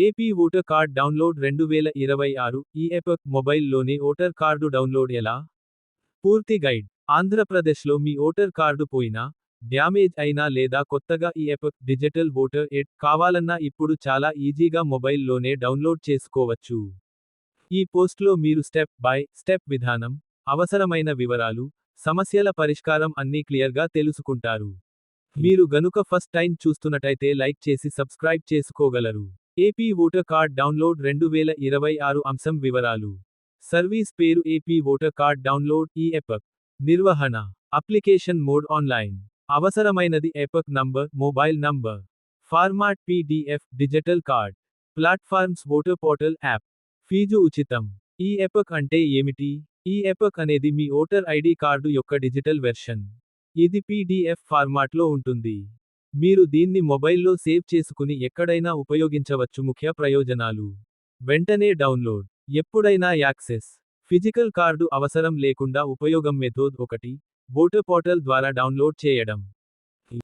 AP voter card download 2026 ఈ epic మొబైల్లోనే voter card download ఎలా? పూర్తి గైడ్. ఆంధ్రప్రదేశ్లో మీ ఓటర్ కార్డు పోయినా, డ్యామేజ్ అయినా లేదా కొత్తగా ఈ ఎపిక్ డిజిటల్ ఓటర్ ఎడ్ కావాలన్నా ఇప్పుడు చాలా ఈజీగా మొబైల్లోనే డౌన్లోడ్ చేసుకోవచ్చు. ఈ పోస్ట్లో మీరు స్టెప్ బై స్టెప్ విధానం, అవసరమైన వివరాలు, సమస్యల పరిష్కారం అన్నీ క్లియర్గా తెలుసుకుంటారు. మీరు గనుక ఫస్ట్ టైం చూస్తున్నట్టయితే లైక్ చేసి సబ్స్క్రైబ్ చేసుకోగలరు. ఏపీ ఓటర్ కార్డ్ డౌన్లోడ్ 2026 అంశం వివరాలు. సర్వీస్ పేరు AP voter card download e EPIC. నిర్వహణ. Application mode online. అవసరమైనది EPIC number, mobile number. Format PDF digital card. Platforms voter portal app. Fees ఉచితం. E EPIC అంటే ఏమిటి? ఈ ఎపిక్ అనేది మీ ఓటర్ ఐడి కార్డు యొక్క డిజిటల్ వెర్షన్. ఇది PDF ఫార్మాట్లో ఉంటుంది. మీరు దీన్ని మొబైల్లో సేవ్ చేసుకుని ఎక్కడైనా ఉపయోగించవచ్చు. ముఖ్య ప్రయోజనాలు. వెంటనే డౌన్లోడ్. ఎప్పుడైనా యాక్సెస్. ఫిజికల్ కార్డు అవసరం లేకుండా ఉపయోగం. మెథడ్ 1. ఓటర్ పోర్టల్ ద్వారా డౌన్లోడ్ చేయడం.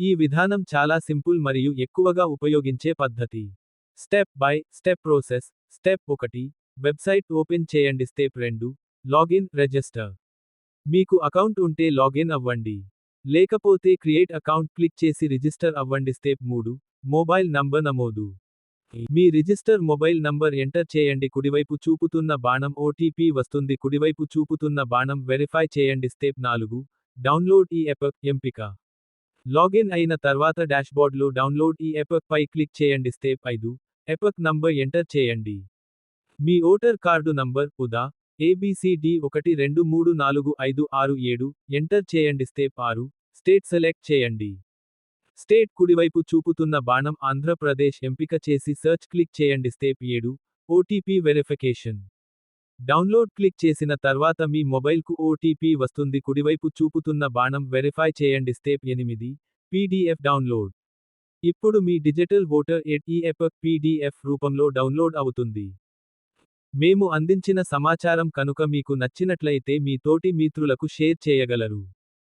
ఈ విధానం చాలా సింపుల్ మరియు ఎక్కువగా ఉపయోగించే పద్ధతి. Step by step process. Step 1. Website open చేయండి. స్టెప్ 2. Login, register. మీకు అకౌంట్ ఉంటే లాగిన్ అవ్వండి. లేకపోతే క్రియేట్ అకౌంట్ క్లిక్ చేసి రిజిస్టర్ అవ్వండి. స్టెప్ 3. మొబైల్ నంబర్ నమోదు. మీ రిజిస్టర్ మొబైల్ నంబర్ ఎంటర్ చేయండి. కుడివైపు చూపుతున్న బాణం ఓటీపీ వస్తుంది. కుడివైపు చూపుతున్న బాణం వెరిఫై చేయండి. స్టెప్ 4. డౌన్లోడ్ ఈ ఎపిక్ ఎంపిక. లాగిన్ అయిన తర్వాత డాష్బోర్డ్లో డౌన్లోడ్ ఈ ఎపిక్ పై క్లిక్ చేయండి. స్టెప్ 5. ఎపిక్ నంబర్ ఎంటర్ చేయండి. మీ ఓటర్ కార్డు నంబర్ ఉదా ABCD 12345667 ఎంటర్ చేయండి. స్టెప్ 6. స్టేట్ సెలెక్ట్ చేయండి. స్టేట్ కుడివైపు చూపుతున్న బాణం ఆంధ్రప్రదేశ్ ఎంపిక చేసి సర్చ్ క్లిక్ చేయండి. Step 7. OTP verification. Download click చేసిన తర్వాత మీ మొబైల్కు ఓటీపీ వస్తుంది. కుడివైపు చూపుతున్న బాణం వెరిఫై చేయండి. స్టెప్ 8. PDF download. ఇప్పుడు మీ డిజిటల్ ఓటర్ ఎడ్ ఈ ఎపిక్ పీడీఎఫ్ రూపంలో డౌన్లోడ్ అవుతుంది. మేము అందించిన సమాచారం కనుక మీకు నచ్చినట్లయితే మీ తోటి మిత్రులకు షేర్ చేయగలరు.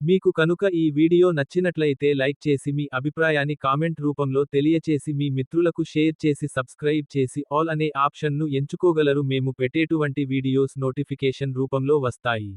మీకు కనుక ఈ వీడియో నచ్చినట్లయితే లైక్ చేసి మీ అభిప్రాయాన్ని కామెంట్ రూపంలో తెలియచేసి మీ మిత్రులకు షేర్ చేసి సబ్స్క్రైబ్ చేసి ఆల్ అనే ఆప్షన్ను ఎంచుకోగలరు. మేము పెట్టేటువంటి వీడియోస్ నోటిఫికేషన్ రూపంలో వస్తాయి.